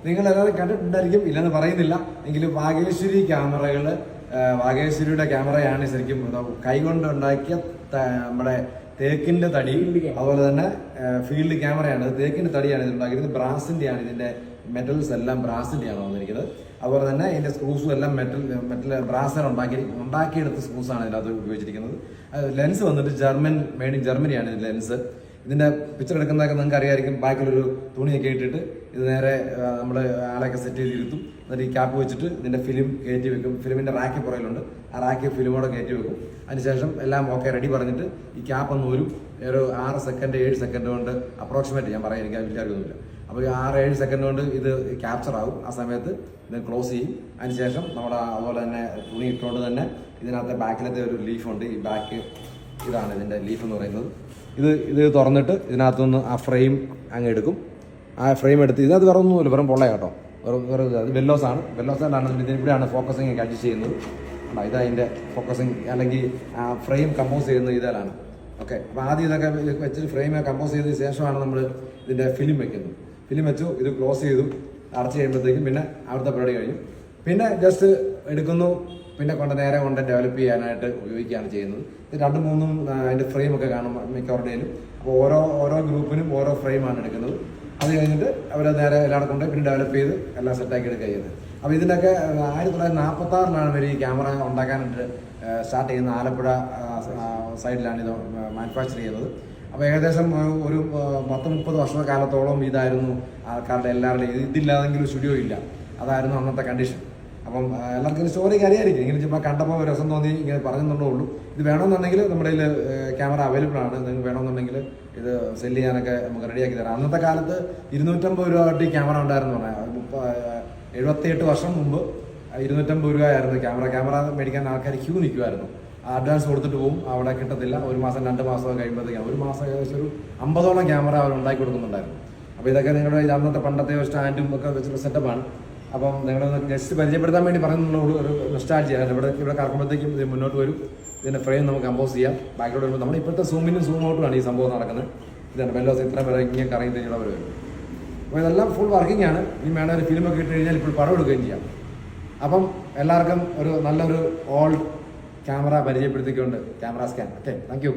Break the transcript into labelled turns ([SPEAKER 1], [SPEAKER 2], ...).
[SPEAKER 1] നിങ്ങളെല്ലാവരും കണ്ടിട്ടുണ്ടായിരിക്കും, ഇല്ലെന്ന് പറയുന്നില്ല. എങ്കിലും വാഗേശ്വരി ക്യാമറകൾ, വാഗേശ്വരിയുടെ ക്യാമറയാണ് ശരിക്കും കൈകൊണ്ട് ഉണ്ടാക്കിയ നമ്മുടെ തേക്കിന്റെ തടി, അതുപോലെ തന്നെ ഫീൽഡ് ക്യാമറയാണ്. തേക്കിന്റെ തടിയാണ് ഇത് ഉണ്ടാക്കിയത്. ബ്രാസിന്റെയാണ് ഇതിന്റെ മെറ്റൽസ് എല്ലാം ബ്രാസിന്റെയാണ് വന്നിരിക്കുന്നത്. അതുപോലെ തന്നെ ഇതിന്റെ സ്ക്രൂസും എല്ലാം മെറ്റൽ ബ്രാസർ ഉണ്ടാക്കിയെടുത്ത സ്ക്രൂസാണ് ഇതിനകത്ത് ഉപയോഗിച്ചിരിക്കുന്നത്. ലെൻസ് വന്നിട്ട് മെയ്ഡ് ഇൻ ജർമ്മനിയാണ് ഇതിന്റെ ലെൻസ്. ഇതിന്റെ പിക്ചർ എടുക്കുന്നതൊക്കെ നിങ്ങൾക്ക് അറിയാമായിരിക്കും. ബാക്കിലൊരു തുണിയൊക്കെ ഇട്ടിട്ട് ഇത് നേരെ നമ്മൾ ആളെയൊക്കെ സെറ്റ് ചെയ്തിരുത്തും. എന്നിട്ട് ഈ ക്യാപ്പ് വെച്ചിട്ട് ഇതിന്റെ ഫിലിം കയറ്റി വെക്കും. ഫിലിമിന്റെ റാക്ക് പുറയിലുണ്ട്, ആ റാക്ക് ഫിലിമോടെ കയറ്റി വെക്കും. അതിനുശേഷം എല്ലാം ഓക്കെ റെഡി പറഞ്ഞിട്ട് ഈ ക്യാപ്പ് ഒന്ന് ഒരു 6 സെക്കൻഡ് 7 സെക്കൻഡ് കൊണ്ട് അപ്രോക്സിമേറ്റ് ഞാൻ പറയാം, എനിക്ക് വിചാരിക്കൊന്നുമില്ല. അപ്പോൾ 6-7 സെക്കൻഡ് കൊണ്ട് ഇത് ക്യാപ്ചർ ആകും. ആ സമയത്ത് ഇത് ക്ലോസ് ചെയ്യും. അതിനുശേഷം നമ്മൾ അതുപോലെ തന്നെ തുണി ഇട്ടുകൊണ്ട് തന്നെ ഇതിനകത്തെ ബാക്കിലത്തെ ഒരു ലീഫുണ്ട്. ഈ ബാക്ക് ഇതാണ് ഇതിൻ്റെ ലീഫ് എന്ന് പറയുന്നത്. ഇത് തുറന്നിട്ട് ഇതിനകത്തുനിന്ന് ആ ഫ്രെയിം അങ്ങ് എടുക്കും. ആ ഫ്രെയിം എടുത്ത് ഇതിനകത്ത് വേറെ ഒന്നുമില്ല, വെറും പൊള്ള കേട്ടോ, വേറെ അത് വെല്ലോസാണ്. വെല്ലോസാണ് ഇവിടെയാണ് ഫോക്കസിങ് ഒക്കെ അഡ്ജസ്റ്റ് ചെയ്യുന്നത്. ഇതതിൻ്റെ ഫോക്കസിങ് അല്ലെങ്കിൽ ആ ഫ്രെയിം കമ്പോസ് ചെയ്യുന്നത് ഇതിലാണ്. ഓക്കെ, അപ്പോൾ ആദ്യം ഇതൊക്കെ വെച്ചിട്ട് ഫ്രെയിം കമ്പോസ് ചെയ്തതിന് ശേഷമാണ് നമ്മൾ ഇതിൻ്റെ ഫിലിം വെക്കുന്നത്. ഫിലിം വെച്ചു, ഇത് ക്ലോസ് ചെയ്തു, അടച്ച് കഴിയുമ്പോഴത്തേക്കും പിന്നെ അവിടുത്തെ പരിപാടി കഴിഞ്ഞു. പിന്നെ ജസ്റ്റ് എടുക്കുന്നു, പിന്നെ നേരെ കൊണ്ട് ഡെവലപ്പ് ചെയ്യാനായിട്ട് ഉപയോഗിക്കുകയാണ് ചെയ്യുന്നത്. ഇത് 2-3 അതിൻ്റെ ഫ്രെയിമൊക്കെ കാണും മിക്കവരുടെയും. അപ്പോൾ ഓരോ ഗ്രൂപ്പിനും ഓരോ ഫ്രെയിമാണ് എടുക്കുന്നത്. അത് കഴിഞ്ഞിട്ട് അവർ നേരെ എല്ലായിടത്തും കൊണ്ട് പിന്നെ ഡെവലപ്പ് ചെയ്ത് എല്ലാം സെറ്റാക്കി എടുക്കുക ചെയ്യുന്നത്. അപ്പോൾ ഇതിനൊക്കെ 1946 ഇവർ ഈ ക്യാമറ ഉണ്ടാക്കാനായിട്ട് സ്റ്റാർട്ട് ചെയ്യുന്നത്. ആലപ്പുഴ സൈഡിലാണ് ഇത് മാനുഫാക്ചർ ചെയ്യുന്നത്. അപ്പോൾ ഏകദേശം ഒരു 10-30 വർഷക്കാലത്തോളം ഇതായിരുന്നു ആൾക്കാരുടെ എല്ലാവരുടെയും. ഇതില്ലാതെങ്കിലും സ്റ്റുഡിയോ ഇല്ല, അതായിരുന്നു അന്നത്തെ കണ്ടീഷൻ. അപ്പം എല്ലാവർക്കും സ്റ്റോറിക്ക് അറിയായിരിക്കും. ഇങ്ങനെ ചുമ്മാ കണ്ടപ്പോൾ രസം തോന്നി ഇങ്ങനെ പറഞ്ഞെന്നുള്ളൂ. ഇത് വേണമെന്നുണ്ടെങ്കിൽ നമ്മുടെ കയ്യിൽ ക്യാമറ അവൈലബിൾ ആണ്. നിങ്ങൾക്ക് വേണമെന്നുണ്ടെങ്കിൽ ഇത് സെല് ചെയ്യാനൊക്കെ നമുക്ക് റെഡിയാക്കി തരാം. അന്നത്തെ കാലത്ത് 250 രൂപ തൊട്ട് ക്യാമറ ഉണ്ടായിരുന്നു. 78 വർഷം മുമ്പ് 250 രൂപയായിരുന്നു ക്യാമറ മേടിക്കാൻ ആൾക്കാർ ക്യൂ നിൽക്കുമായിരുന്നു. അഡ്വാൻസ് കൊടുത്തിട്ട് പോകും, അവിടെ കിട്ടത്തില്ല. 1 മാസം 2 മാസം കഴിയുമ്പോഴത്തേക്കും 1 മാസം ഏകദേശം ഒരു 50ഓളം ക്യാമറ അവർ ഉണ്ടാക്കി കൊടുക്കുന്നുണ്ടായിരുന്നു. അപ്പോൾ ഇതൊക്കെ നിങ്ങളുടെ അന്നത്തെ പണ്ടത്തെ സ്റ്റാൻഡും ഒക്കെ വെച്ചിട്ടുള്ള സെറ്റപ്പാണ്. അപ്പം നിങ്ങളൊന്ന് ജസ്റ്റ് പരിചയപ്പെടുത്താൻ വേണ്ടി പറയുന്നുള്ളൂ. ഒരു നൊസ്റ്റാൾജിയാണ്. ഇവിടെ കറക്കുമ്പോഴത്തേക്കും ഇത് മുന്നോട്ട് വരും. ഇതിൻ്റെ ഫ്രെയിം നമുക്ക് കമ്പോസ് ചെയ്യാം. ബാക്കിലോട്ട് വരുമ്പോൾ നമ്മൾ ഇപ്പോഴത്തെ സൂമിനും സൂം ഔട്ടുമാണ് ഈ സംഭവം നടക്കുന്നത്. ഇതാണ് വെല്ലോസ് ഇത്ര പേരെ ഇങ്ങനെ കറങ്ങി കഴിഞ്ഞാൽ വരും. അപ്പോൾ ഇതെല്ലാം ഫുൾ വർക്കിംഗ് ആണ്. ഇനി വേണം ഒരു ഫിലിമൊക്കെ ഇട്ട് കഴിഞ്ഞാൽ ഇപ്പോൾ പടം എടുക്കുകയും ചെയ്യാം. അപ്പം എല്ലാവർക്കും ഒരു നല്ലൊരു ഓൾഡ് ക്യാമറ പരിചയപ്പെടുത്തിക്കൊണ്ട് camera scan. Okay, thank U.